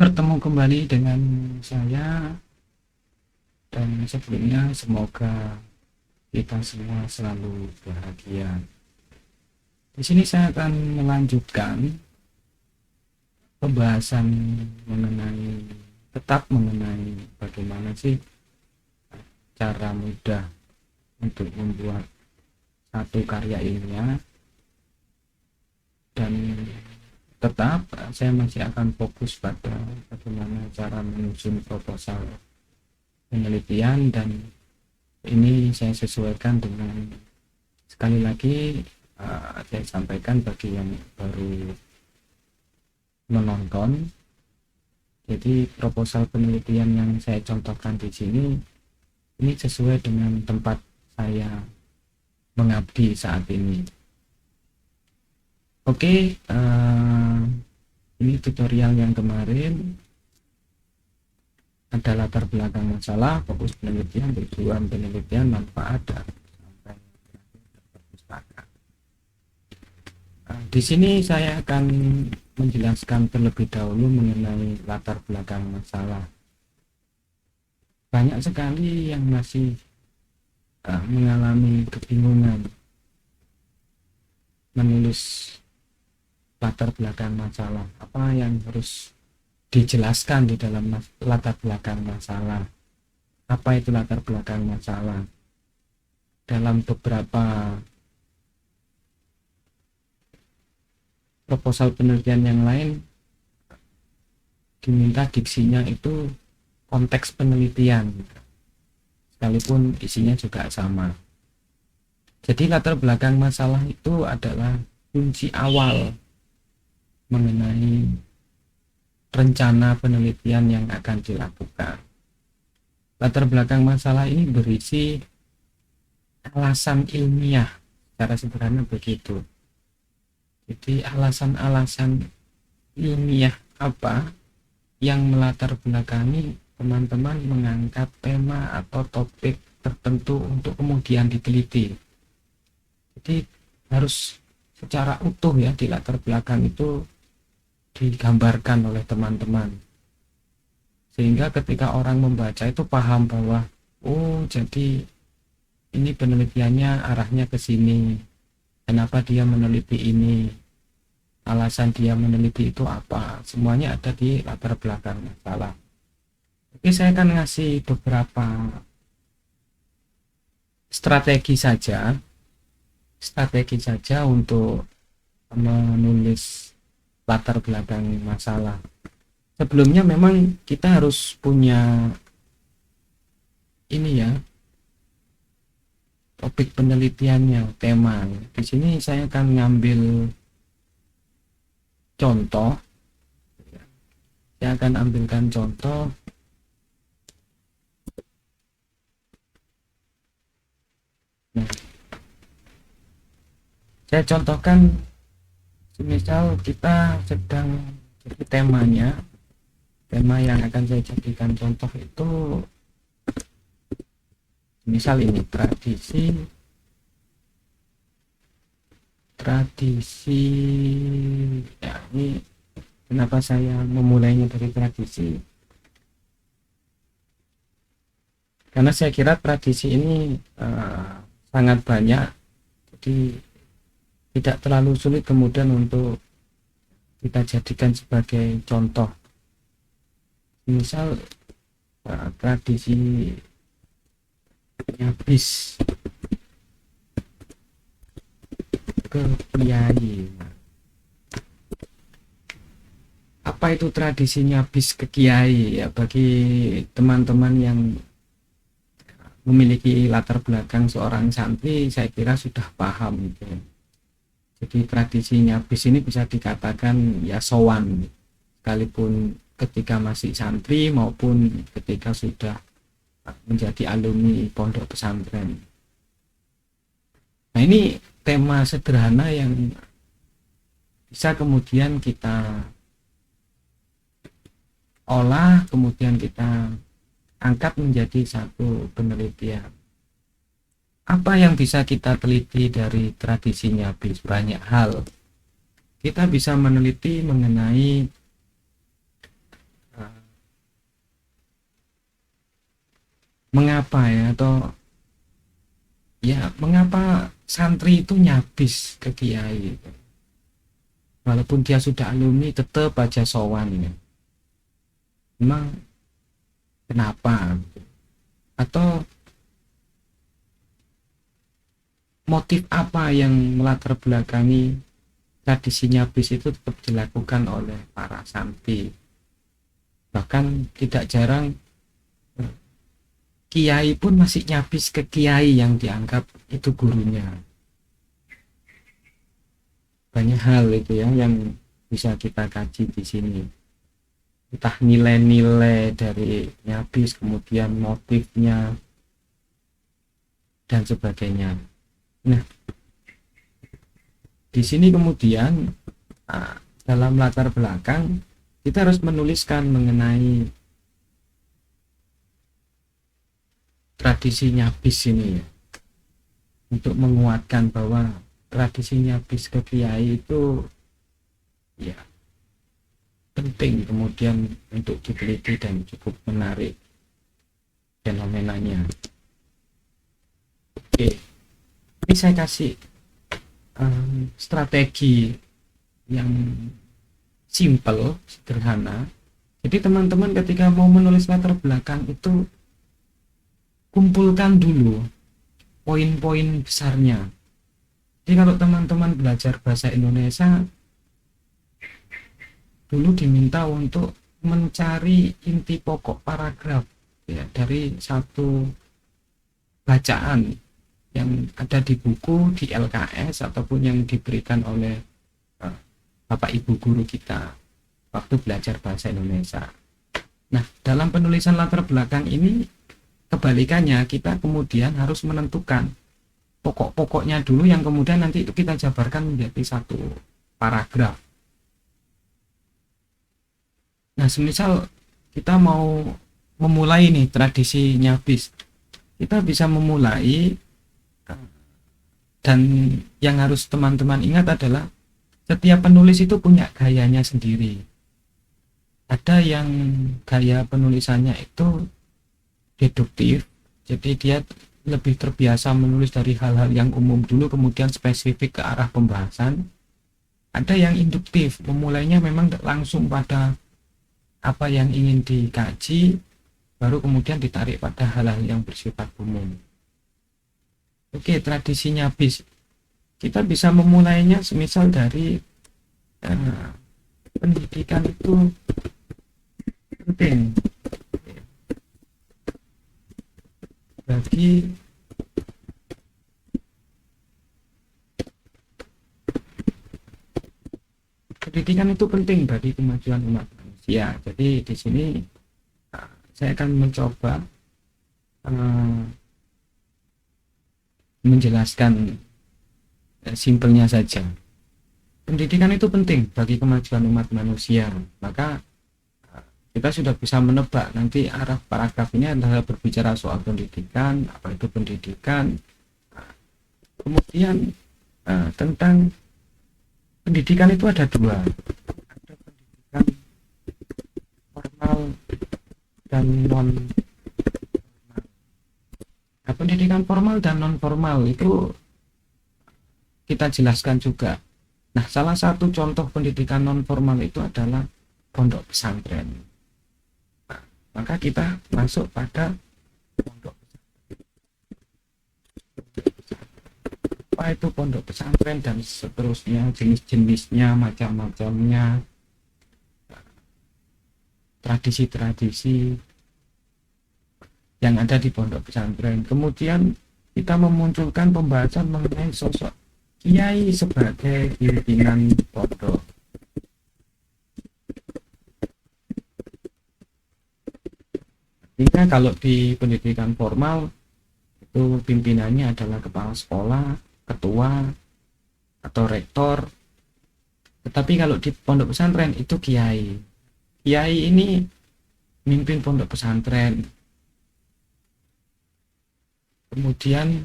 Bertemu kembali dengan saya, dan sebelumnya semoga kita semua selalu bahagia. Di sini saya akan melanjutkan pembahasan mengenai bagaimana sih cara mudah untuk membuat satu karya ilmiah, dan tetap saya masih akan fokus pada bagaimana cara menyusun proposal penelitian, dan ini saya sesuaikan dengan, sekali lagi saya sampaikan bagi yang baru menonton. Jadi proposal penelitian yang saya contohkan di sini ini sesuai dengan tempat saya mengabdi saat ini. Oke, ini tutorial yang kemarin ada latar belakang masalah, fokus penelitian, tujuan penelitian, manfaat, dan sampai perpustakaan. Di sini saya akan menjelaskan terlebih dahulu mengenai latar belakang masalah. Banyak sekali yang masih mengalami kebingungan menulis latar belakang masalah. Apa yang harus dijelaskan di dalam latar belakang masalah? Apa itu latar belakang masalah? Dalam beberapa proposal penelitian yang lain diminta diksinya itu konteks penelitian, sekalipun isinya juga sama. Jadi latar belakang masalah itu adalah kunci awal mengenai rencana penelitian yang akan dilakukan. Latar belakang masalah ini berisi alasan ilmiah, secara sederhana begitu. Jadi alasan-alasan ilmiah apa yang melatar belakangi teman-teman mengangkat tema atau topik tertentu untuk kemudian diteliti. Jadi harus secara utuh ya, di latar belakang itu digambarkan oleh teman-teman, sehingga ketika orang membaca itu paham bahwa oh, jadi ini penelitiannya arahnya ke sini, kenapa dia meneliti ini, alasan dia meneliti itu apa, semuanya ada di latar belakang masalah. Oke, saya akan ngasih beberapa strategi saja untuk menulis latar belakang masalah. Sebelumnya memang kita harus punya ini ya, topik penelitiannya, tema. Di sini saya akan ngambil contoh. Saya akan ambilkan contoh. Nah, saya contohkan, misal kita sedang, jadi tema yang akan saya jadikan contoh itu misal ini tradisi ya. Ini kenapa saya memulainya dari tradisi, karena saya kira tradisi ini sangat banyak, jadi tidak terlalu sulit kemudian untuk kita jadikan sebagai contoh. Misal tradisi habis ke kiai. Apa itu tradisinya habis ke kiai ya? Bagi teman-teman yang memiliki latar belakang seorang santri, saya kira sudah paham gitu. Jadi tradisinya habis ini bisa dikatakan ya sowan, sekalipun ketika masih santri maupun ketika sudah menjadi alumni pondok pesantren. Nah, ini tema sederhana yang bisa kemudian kita olah, kemudian kita angkat menjadi satu penelitian. Apa yang bisa kita teliti dari tradisinya habis? Banyak hal. Kita bisa meneliti mengenai mengapa ya, atau ya mengapa santri itu nyabis ke kiai, walaupun dia sudah alumni tetap aja sowan ya. Memang kenapa, atau motif apa yang melatar belakangi tradisi nyabis itu tetap dilakukan oleh para santri. Bahkan tidak jarang kiai pun masih nyabis ke kiai yang dianggap itu gurunya. Banyak hal itu ya yang bisa kita kaji di sini. Entah nilai-nilai dari nyabis, kemudian motifnya dan sebagainya. Nah, di sini kemudian dalam latar belakang kita harus menuliskan mengenai tradisi nyabis ini ya, untuk menguatkan bahwa tradisi nyabis ke kiai itu ya penting kemudian untuk diteliti dan cukup menarik fenomenanya. Oke, ini saya kasih strategi yang simple, sederhana. Jadi teman-teman ketika mau menulis latar belakang itu kumpulkan dulu poin-poin besarnya. Jadi kalau teman-teman belajar bahasa Indonesia dulu diminta untuk mencari inti pokok paragraf ya, dari satu bacaan yang ada di buku, di LKS, ataupun yang diberikan oleh Bapak Ibu guru kita waktu belajar bahasa Indonesia. Nah, dalam penulisan latar belakang ini kebalikannya, kita kemudian harus menentukan pokok-pokoknya dulu yang kemudian nanti itu kita jabarkan menjadi satu paragraf. Nah, semisal kita mau memulai nih tradisi nyabis, kita bisa memulai, dan yang harus teman-teman ingat adalah setiap penulis itu punya gayanya sendiri. Ada yang gaya penulisannya itu deduktif, jadi dia lebih terbiasa menulis dari hal-hal yang umum dulu kemudian spesifik ke arah pembahasan. Ada yang induktif, memulainya memang langsung pada apa yang ingin dikaji, baru kemudian ditarik pada hal-hal yang bersifat umum. Oke, tradisi nyabis kita bisa memulainya semisal dari pendidikan itu penting bagi kemajuan umat manusia. Jadi di sini saya akan mencoba menjelaskan simpelnya saja. Pendidikan itu penting bagi kemajuan umat manusia. Maka kita sudah bisa menebak nanti arah paragraf ini adalah berbicara soal pendidikan, apa itu pendidikan. Kemudian tentang pendidikan itu ada dua, ada pendidikan formal dan non formal. Nah, pendidikan formal dan non formal itu kita jelaskan juga. Nah, salah satu contoh pendidikan non formal itu adalah pondok pesantren. Nah, maka kita masuk pada pondok pesantren. Apa itu pondok pesantren dan seterusnya, jenis-jenisnya, macam-macamnya, tradisi-tradisi yang ada di pondok pesantren. Kemudian kita memunculkan pembahasan mengenai sosok kiai sebagai pimpinan pondok. Artinya kalau di pendidikan formal itu pimpinannya adalah kepala sekolah, ketua, atau rektor. Tetapi kalau di pondok pesantren itu kiai. Kiai ini mimpin pondok pesantren. Kemudian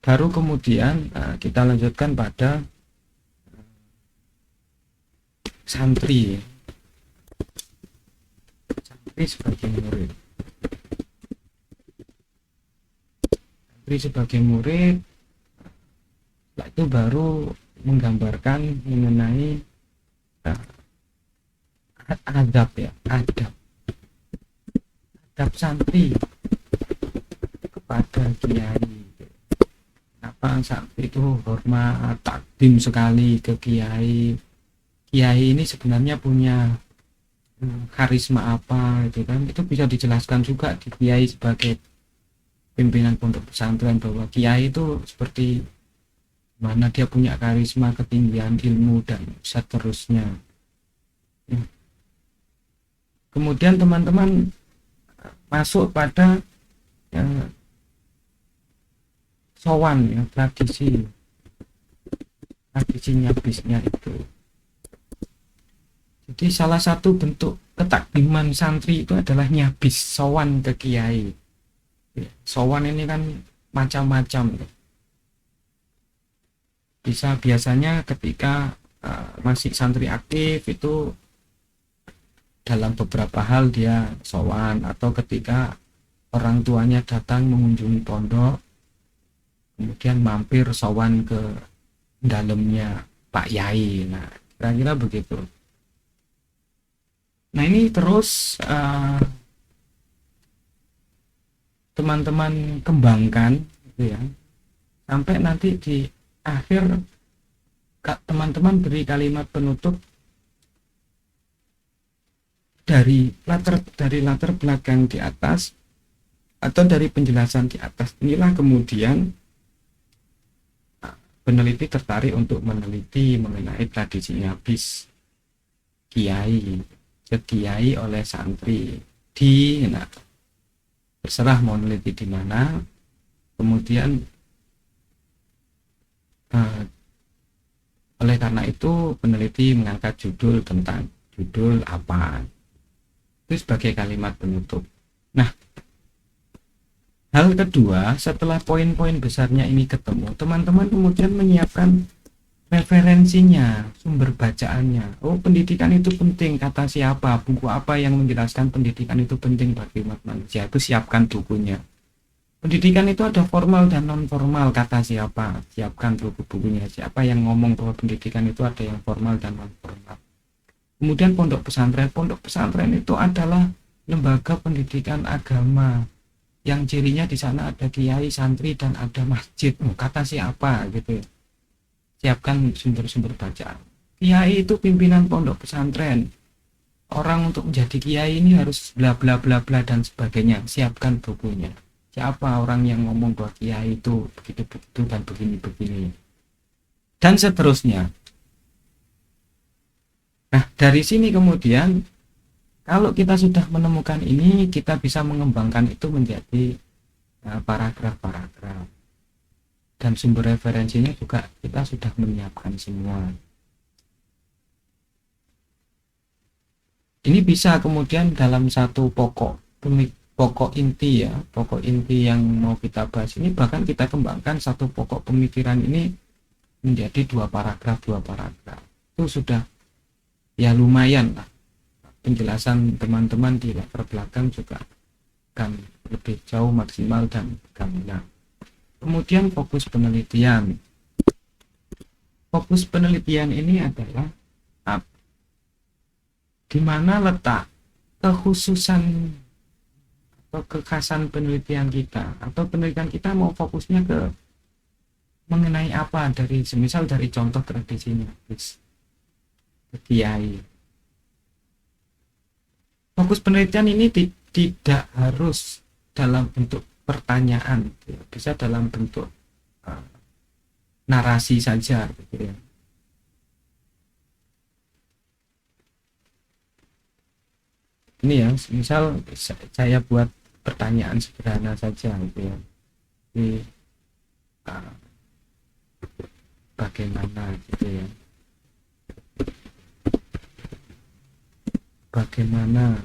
baru kemudian kita lanjutkan pada santri. santri sebagai murid. Santri sebagai murid, setelah itu baru menggambarkan mengenai adab ya, adab santri kepada kiai. Kenapa santri itu hormat, takdim sekali ke kiai. Kiai ini sebenarnya punya karisma apa itu kan, itu bisa dijelaskan juga di kiai sebagai pimpinan pondok pesantren, bahwa kiai itu seperti mana dia punya karisma, ketinggian ilmu dan seterusnya. Kemudian teman-teman masuk pada sowan ya, tradisinya bisnya itu. Jadi salah satu bentuk ketakdiman santri itu adalah nyabis, sowan ke kiai. Sowan ini kan macam-macam. Bisa biasanya ketika masih santri aktif itu dalam beberapa hal dia sowan, atau ketika orang tuanya datang mengunjungi pondok kemudian mampir sowan ke dalamnya Pak Yai. Nah, kira-kira begitu. Nah, ini terus teman-teman kembangkan gitu ya, sampai nanti di akhir teman-teman beri kalimat penutup dari latar belakang di atas atau dari penjelasan di atas. Inilah kemudian peneliti tertarik untuk meneliti mengenai tradisi nyabis kiai ke kiai oleh santri di, nah, terserah mau meneliti di mana. Kemudian oleh karena itu peneliti mengangkat judul tentang judul apa itu sebagai kalimat penutup. Nah, hal kedua, setelah poin-poin besarnya ini ketemu, teman-teman kemudian menyiapkan referensinya, sumber bacaannya. Oh, pendidikan itu penting, kata siapa, buku apa yang menjelaskan pendidikan itu penting bagi umat manusia, itu siapkan bukunya. Pendidikan itu ada formal dan non formal, kata siapa, siapkan buku-bukunya. Siapa yang ngomong bahwa pendidikan itu ada yang formal dan non formal. Kemudian pondok pesantren itu adalah lembaga pendidikan agama yang cirinya di sana ada kiai, santri, dan ada masjid. Kata siapa gitu. Siapkan sumber-sumber bacaan. Kiai itu pimpinan pondok pesantren. Orang untuk menjadi kiai ini harus bla bla bla bla dan sebagainya. Siapkan bukunya. Siapa orang yang ngomong bahwa kiai itu begitu-begitu dan begini-begini. Dan seterusnya. Nah, dari sini kemudian kalau kita sudah menemukan ini, kita bisa mengembangkan itu menjadi paragraf-paragraf. Dan sumber referensinya juga kita sudah menyiapkan semua. Ini bisa kemudian dalam satu pokok inti ya, pokok inti yang mau kita bahas ini, bahkan kita kembangkan satu pokok pemikiran ini menjadi dua paragraf. Itu sudah ya lumayan lah. Penjelasan teman-teman di latar belakang juga akan lebih jauh, maksimal dan gamblang. Kemudian fokus penelitian. Fokus penelitian ini adalah di mana letak kekhususan atau kekhasan penelitian kita, atau penelitian kita mau fokusnya ke mengenai apa, dari semisal dari contoh tradisinya kiai. Fokus penelitian ini tidak harus dalam bentuk pertanyaan, bisa dalam bentuk narasi saja gitu ya. Ini ya, misal saya buat pertanyaan sederhana saja gitu ya. Ini bagaimana gitu ya. Bagaimana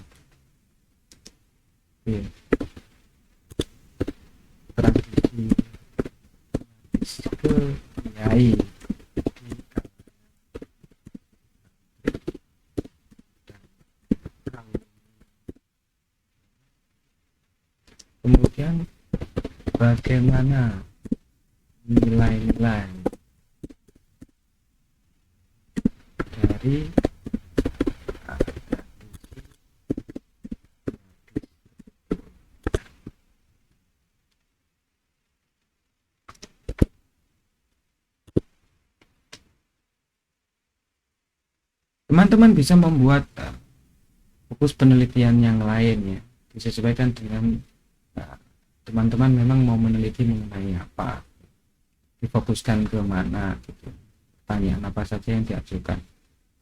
tradisi ke kiai kemudian bagaimana nilai-nilai dari teman-teman bisa membuat fokus penelitian yang lain ya, disesuaikan dengan teman-teman memang mau meneliti mengenai apa, difokuskan ke mana gitu. Pertanyaan apa saja yang diajukan,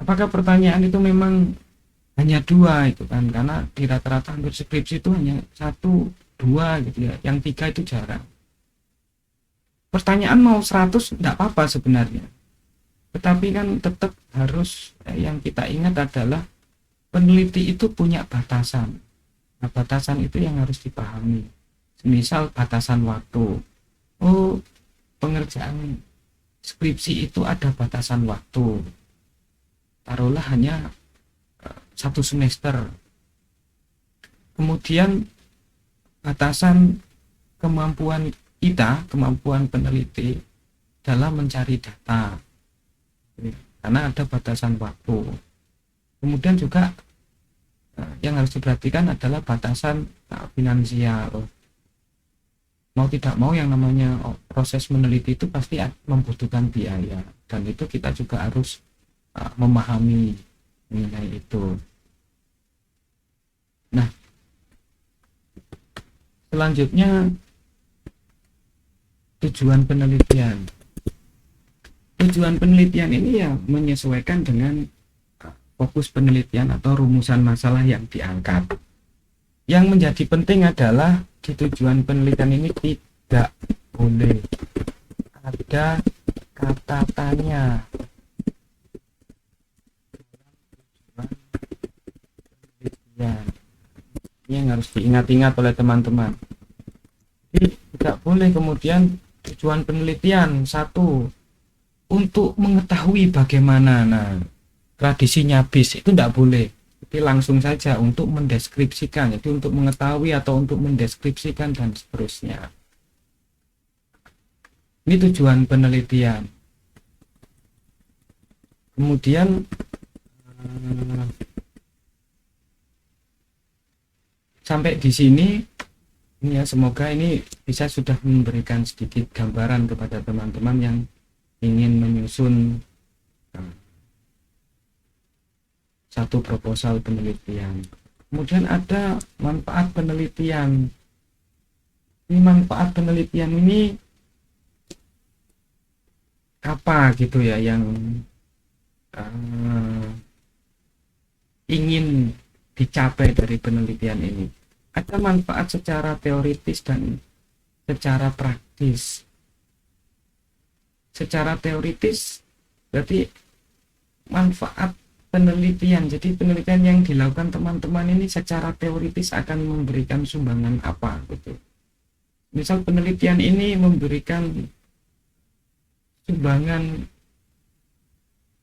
apakah pertanyaan itu memang hanya dua itu kan, karena di rata-rata hampir skripsi itu hanya satu dua gitu ya, yang tiga itu jarang. Pertanyaan mau 100 tidak apa-apa sebenarnya, tetapi kan tetap harus yang kita ingat adalah peneliti itu punya batasan. Nah, batasan itu yang harus dipahami. Misal batasan waktu. Oh, pengerjaan skripsi itu ada batasan waktu. Taruhlah hanya 1 semester. Kemudian batasan kemampuan kita, kemampuan peneliti dalam mencari data. Karena ada batasan waktu. Kemudian juga yang harus diperhatikan adalah batasan finansial. Mau tidak mau yang namanya proses meneliti itu pasti membutuhkan biaya, dan itu kita juga harus memahami mengenai itu. Nah, selanjutnya tujuan penelitian. Tujuan penelitian ini ya menyesuaikan dengan fokus penelitian atau rumusan masalah yang diangkat. Yang menjadi penting adalah di tujuan penelitian ini tidak boleh ada kata tanya. Ini yang harus diingat-ingat oleh teman-teman. Jadi tidak boleh kemudian tujuan penelitian satu untuk mengetahui bagaimana tradisinya bis, itu tidak boleh. Jadi langsung saja untuk mendeskripsikan, jadi untuk mengetahui atau untuk mendeskripsikan dan seterusnya. Ini tujuan penelitian. Kemudian sampai di sini ya, semoga ini bisa sudah memberikan sedikit gambaran kepada teman-teman yang ingin menyusun satu proposal penelitian. Kemudian ada manfaat penelitian. Ini manfaat penelitian ini apa gitu ya yang ingin dicapai dari penelitian ini. Ada manfaat secara teoritis dan secara praktis. Secara teoritis berarti manfaat penelitian. Jadi penelitian yang dilakukan teman-teman ini secara teoritis akan memberikan sumbangan apa gitu. Misal penelitian ini memberikan sumbangan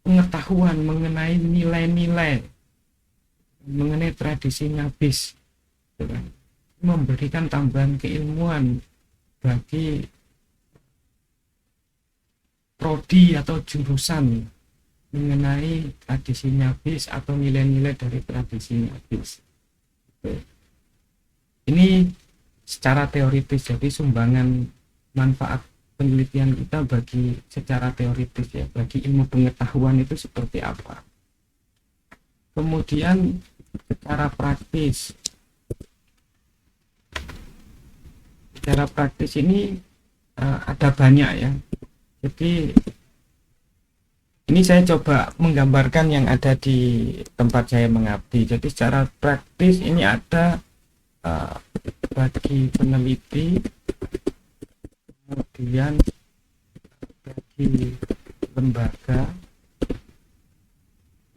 pengetahuan mengenai nilai-nilai, mengenai tradisinya bis, memberikan tambahan keilmuan bagi prodi atau jurusan mengenai tradisinya bis atau nilai-nilai dari tradisinya bis. Ini secara teoritis, jadi sumbangan manfaat penelitian kita bagi secara teoritis ya, bagi ilmu pengetahuan itu seperti apa. Kemudian secara praktis, ini ada banyak ya. Jadi ini saya coba menggambarkan yang ada di tempat saya mengabdi. Jadi secara praktis ini ada bagi peneliti, kemudian bagi lembaga,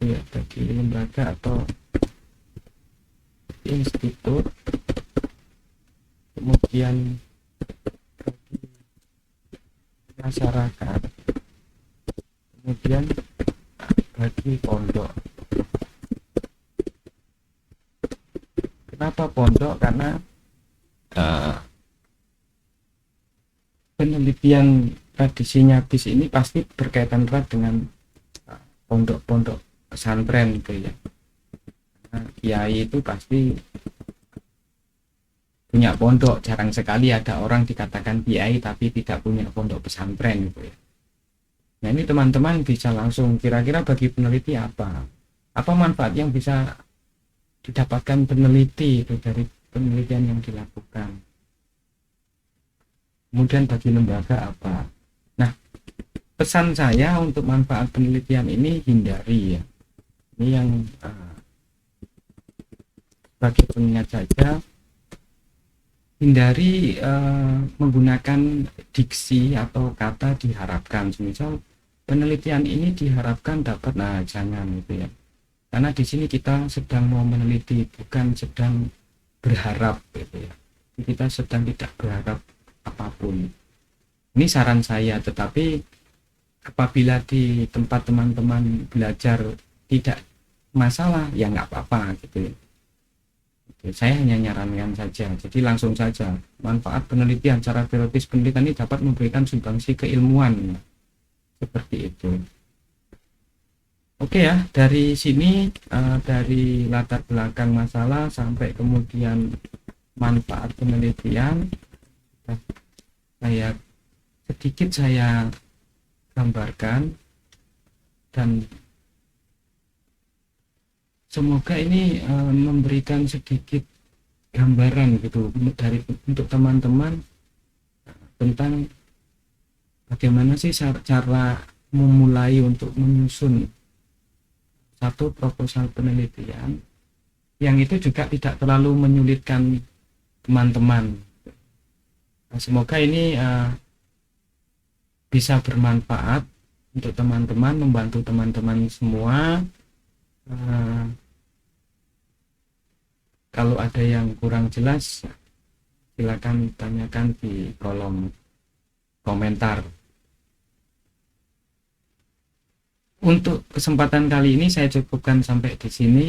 ya, bagi lembaga atau institut, kemudian bagi masyarakat, kemudian bagi pondok. Kenapa pondok? Karena eh, penelitian tradisinya bis ini pasti berkaitan erat dengan pondok-pondok pesantren gitu ya. Nah, kiai itu pasti punya pondok, jarang sekali ada orang dikatakan kiai tapi tidak punya pondok pesantren gitu ya. Nah ini teman-teman bisa langsung kira-kira bagi peneliti apa manfaat yang bisa didapatkan peneliti itu dari penelitian yang dilakukan. Kemudian bagi lembaga apa. Nah pesan saya untuk manfaat penelitian ini hindari ya. Ini yang bagi pengingat saja, hindari menggunakan diksi atau kata diharapkan. Misal penelitian ini diharapkan dapat, nah jangan gitu ya. Karena di sini kita sedang mau meneliti, bukan sedang berharap gitu ya. Kita sedang tidak berharap apapun. Ini saran saya, tetapi apabila di tempat teman-teman belajar tidak masalah, ya nggak apa-apa gitu ya. Saya hanya nyarankan saja, jadi langsung saja. Manfaat penelitian, cara teoritis penelitian ini dapat memberikan sumbangsi keilmuan, seperti itu. Oke ya, dari sini dari latar belakang masalah sampai kemudian manfaat penelitian, sedikit saya gambarkan, dan semoga ini memberikan sedikit gambaran gitu untuk teman-teman tentang bagaimana sih cara memulai untuk menyusun satu proposal penelitian yang itu juga tidak terlalu menyulitkan teman-teman. Nah, semoga ini bisa bermanfaat untuk teman-teman, membantu teman-teman semua. Kalau ada yang kurang jelas, silakan tanyakan di kolom komentar. Untuk kesempatan kali ini saya cukupkan sampai di sini.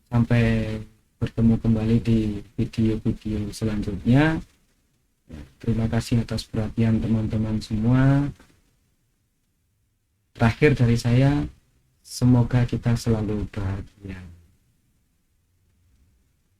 Sampai bertemu kembali di video-video selanjutnya. Terima kasih atas perhatian teman-teman semua. Terakhir dari saya, semoga kita selalu bahagia.